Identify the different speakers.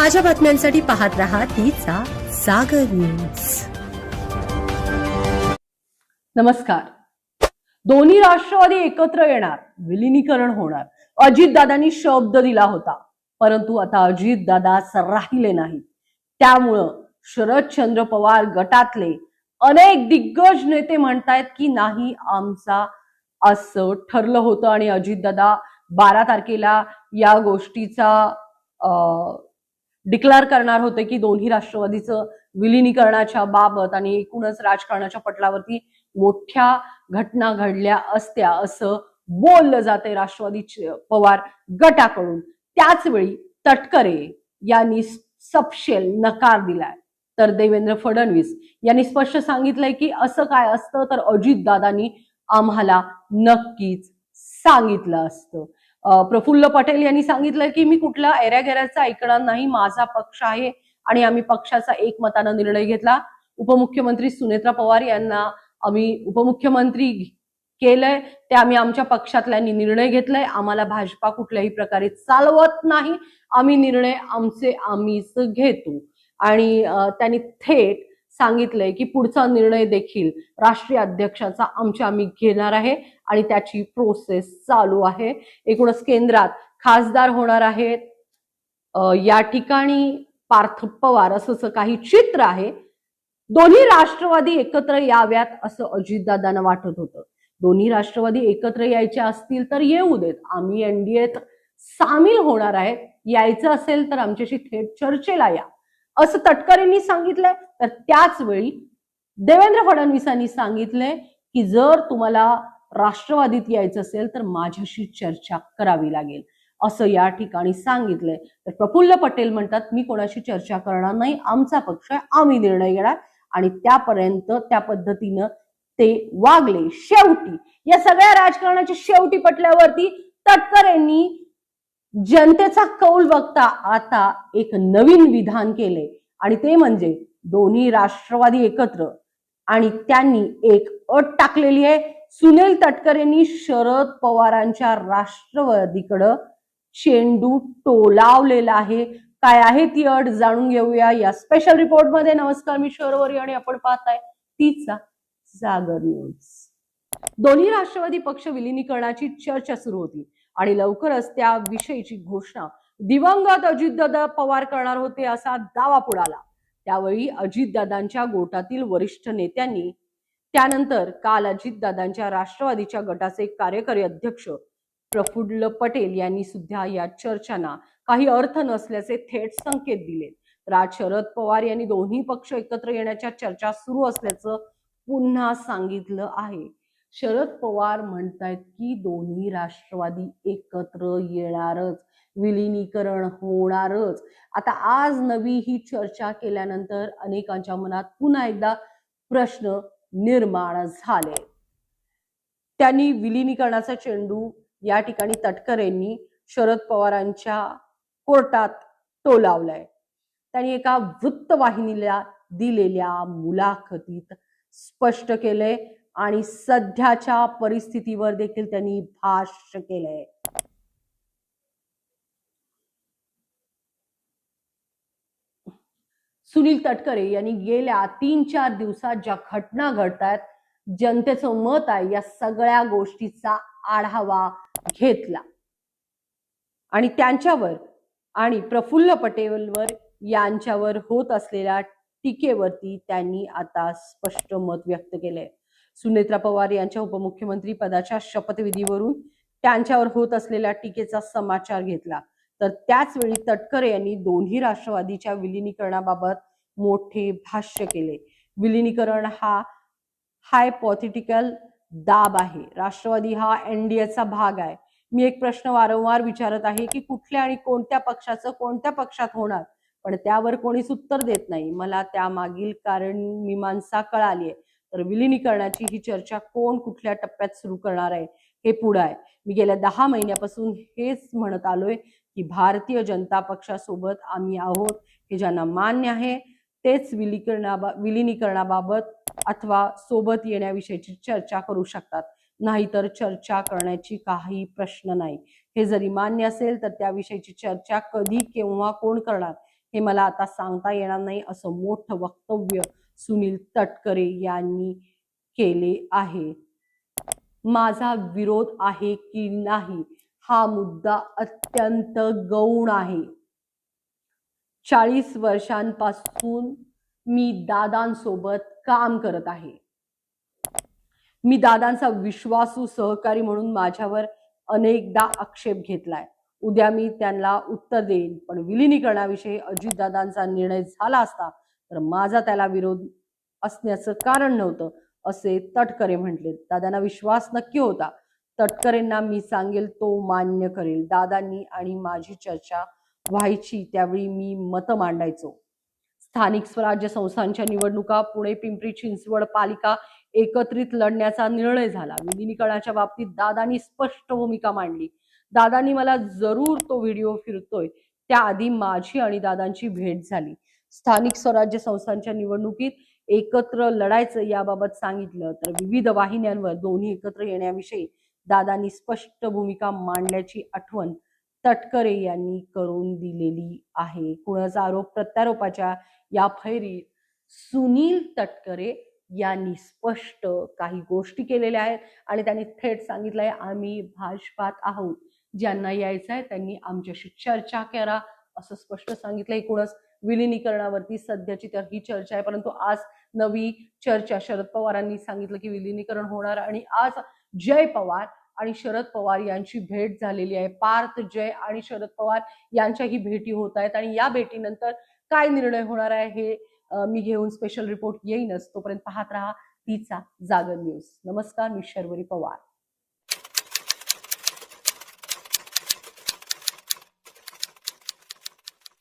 Speaker 1: ताज्या बातम्यांसाठी पाहत रहा तिचा सागर न्यूज।
Speaker 2: नमस्कार। दोन्ही राष्ट्रवादी एकत्र येणार, विलीनीकरण होणार, अजितदादांनी शब्द दिला होता, परंतु आता अजितदादाच राहिले नाही। त्यामुळे शरदचंद्र पवार गटातले अनेक दिग्गज नेते म्हणतायत की नाही, आमचा असं ठरलं होतं आणि अजितदादा 12 तारखेला या गोष्टीचा डिक्लेअर करणार होते की दोन्ही राष्ट्रवादीचं विलीनीकरणाच्या बाबत आणि एकूणच राजकारणाच्या पटलावरती मोठ्या घटना घडल्या असत्या असं बोललं जाते राष्ट्रवादी पवार गटाकडून। त्याच वेळी तटकरे यांनी सपशेल नकार दिलाय, तर देवेंद्र फडणवीस यांनी स्पष्ट सांगितलंय की असं काय असतं तर अजितदादांनी आम्हाला नक्कीच सांगितलं असतं। प्रफुल्ल पटेल यांनी सांगितलं की मी कुठला एऱ्यागेऱ्याचं ऐकणार नाही, माझा पक्ष आहे आणि आम्ही पक्षाचा एकमतानं निर्णय घेतला। उपमुख्यमंत्री सुनेत्रा पवार यांना आम्ही उपमुख्यमंत्री केलंय, ते आम्ही आमच्या पक्षातल्यांनी निर्णय घेतलाय, आम्हाला भाजपा कुठल्याही प्रकारे चालवत नाही, आम्ही निर्णय आमचे आम्हीच घेतो। आणि त्यांनी थेट सांगितलंय की पुढचा निर्णय देखील राष्ट्रीय अध्यक्षाचा आम्ही घेणार आहे आणि त्याची प्रोसेस चालू आहे। एकूणच केंद्रात खासदार होणार आहेत, या ठिकाणी पार्थ पवार असं काही चित्र आहे। दोन्ही राष्ट्रवादी एकत्र याव्यात असं अजितदादांना वाटत होतं। दोन्ही राष्ट्रवादी एकत्र यायचे असतील तर येऊ देत, आम्ही एनडीएत सामील होणार आहे, यायचं असेल तर आमच्याशी थेट चर्चेला या असं तटकरेंनी सांगितलंय। तर त्याच वेळी देवेंद्र फडणवीसांनी सांगितलंय की जर तुम्हाला राष्ट्रवादीत यायचं असेल तर माझ्याशी चर्चा करावी लागेल असं या ठिकाणी सांगितलंय। तर प्रफुल्ल पटेल म्हणतात मी कोणाशी चर्चा करणार नाही, आमचा पक्ष आहे, आम्ही निर्णय घेणार आणि त्यापर्यंत त्या पद्धतीनं ते वागले। शेवटी या सगळ्या राजकारणाच्या शेवटी पटल्यावरती तटकरेंनी जनतेचा कौल बघता आता एक नवीन विधान केले आणि ते म्हणजे दोन्ही राष्ट्रवादी एकत्र, आणि त्यांनी एक अट टाकलेली आहे। सुनील तटकरेंनी शरद पवारांच्या राष्ट्रवादीकडे चेंडू टोलावलेला आहे। काय आहे ती अट जाणून घेऊया या स्पेशल रिपोर्ट मध्ये। नमस्कार, मी शौर्यवरी आणि आपण पाहताय तिचा सागर न्यूज। दोन्ही राष्ट्रवादी पक्ष विलीनीकरणाची चर्चा सुरू होती आणि लवकरच त्या विषयीची घोषणा दिवंगत अजितदादा पवार करणार होते असा दावा पुढे आला। त्यावेळी अजितदादांच्या गोटातील वरिष्ठ नेत्यांनी त्यानंतर काल अजितदादांच्या राष्ट्रवादीच्या गटाचे कार्यकारी अध्यक्ष प्रफुल्ल पटेल यांनी सुद्धा या चर्चांना काही अर्थ नसल्याचे थेट संकेत दिले। आज शरद पवार यांनी दोन्ही पक्ष एकत्र येण्याच्या चर्चा सुरू असल्याचं पुन्हा सांगितलं आहे। शरद पवार म्हणतायत की दोन्ही राष्ट्रवादी एकत्र येणारच, विलीनीकरण होणारच। आता आज नवी ही चर्चा केल्यानंतर अनेकांच्या मनात पुन्हा एकदा प्रश्न निर्माण झाले। त्यांनी विलीनीकरणाचा चेंडू या ठिकाणी तटकरेंनी शरद पवारांच्या कोर्टात टोलावलाय। त्यांनी एका वृत्तवाहिनीला दिलेल्या मुलाखतीत स्पष्ट केले आणि सध्याच्या परिस्थितीवर देखील त्यांनी भाष्य केलंय। सुनील तटकरे यांनी गेल्या 3-4 दिवसात ज्या घटना घडतायत, जनतेचं मत आहे, या सगळ्या गोष्टीचा आढावा घेतला आणि त्यांच्यावर आणि प्रफुल्ल पटेलवर यांच्यावर होत असलेल्या टीकेवरती त्यांनी आता स्पष्ट मत व्यक्त केलंय। सुनेत्रा पवार यांच्या उपमुख्यमंत्री पदाच्या शपथविधीवरून त्यांच्यावर होत असलेल्या टीकेचा समाचार घेतला। तर त्याच वेळी तटकरे यांनी दोन्ही राष्ट्रवादीच्या विलीनीकरणाबाबत मोठे भाष्य केले। विलीनीकरण हा हायपोथेटिकल दाब आहे, राष्ट्रवादी हा एनडीएचा भाग आहे। मी एक प्रश्न वारंवार विचारत आहे की कुठल्या आणि कोणत्या पक्षाचं कोणत्या पक्षात होणार, पण त्यावर कोणीच उत्तर देत नाही। मला त्यामागील कारण मीमांसा कळाली आहे। तर विलीनीकरणाची ही चर्चा कोण कुठल्या टप्प्यात सुरू करणार आहे हे पुढे आहे। मी गेल्या 10 महिन्यापासून हेच म्हणत आलोय की भारतीय जनता पक्षासोबत आम्ही आहोत, हे ज्यांना मान्य आहे तेच विलीनीकरणाबाबत अथवा सोबत येण्याविषयीची चर्चा करू शकतात, नाहीतर चर्चा करण्याची काही प्रश्न नाही। हे जरी मान्य असेल तर त्याविषयीची चर्चा कधी केव्हा कोण करणार हे मला आता सांगता येणार नाही, असं मोठं वक्तव्य सुनील तटकरे यांनी केले आहे. माझा विरोध आहे की नाही हा मुद्दा अत्यंत गौण आहे. 40 वर्षांपासून मी दादांसोबत काम करत आहे. मी दादांचा विश्वासू सहकारी म्हणून माझ्यावर अनेकदा आक्षेप घेतलाय. उद्या मी त्यांना उत्तर देईन, पण विलिनीकरणाविषयी अजितदादांचा निर्णय झाला असता तर माझा त्याला विरोध असण्याचं कारण नव्हतं, असे तटकरे म्हटले. दादांना विश्वास नक्की होता. तटकरेंना मी सांगेल तो मान्य करेल. दादांनी आणि माझी चर्चा व्हायची त्यावेळी मी मतं मांडायचो. स्थानिक स्वराज्य संस्थांच्या निवडणुका पुणे पिंपरी चिंचवड पालिका एकत्रित लढण्याचा निर्णय झाला. विलिनीकरणाच्या बाबतीत दादांनी स्पष्ट भूमिका मांडली. दादांनी मला जरूर तो व्हिडिओ फिरतोय त्याआधी माझी आणि दादांची भेट झाली. स्थानिक स्वराज्य संस्थांच्या निवडणुकीत एकत्र लढायचं याबाबत सांगितलं तर विविध वाहिन्यांवर दोन्ही एकत्र येण्याविषयी दादांनी स्पष्ट भूमिका मांडल्याची आठवण तटकरे यांनी करून दिलेली आहे. कुणाचा आरोप प्रत्यारोपाच्या या फैरीत सुनील तटकरे यांनी स्पष्ट काही गोष्टी केलेल्या आहेत आणि त्यांनी थेट सांगितलंय आम्ही भाजपात आहोत. ज्यांना यायचं आहे त्यांनी आमच्याशी चर्चा करा असं स्पष्ट सांगितलंय. एकूणच विलिनीकरणावरती सध्याची तर ही चर्चा आहे, परंतु आज नवी चर्चा शरद पवारांनी सांगितलं की विलिनीकरण होणार आणि आज जय पवार आणि शरद पवार यांची भेट झालेली आहे. पार्थ जय आणि शरद पवार यांच्याही भेटी होत आहेत आणि या भेटीनंतर काय निर्णय होणार आहे हे मी घेऊन स्पेशल रिपोर्ट येईनच. तोपर्यंत पाहत राहा तिचा जागर न्यूज. नमस्कार, मी शर्वरी पवार.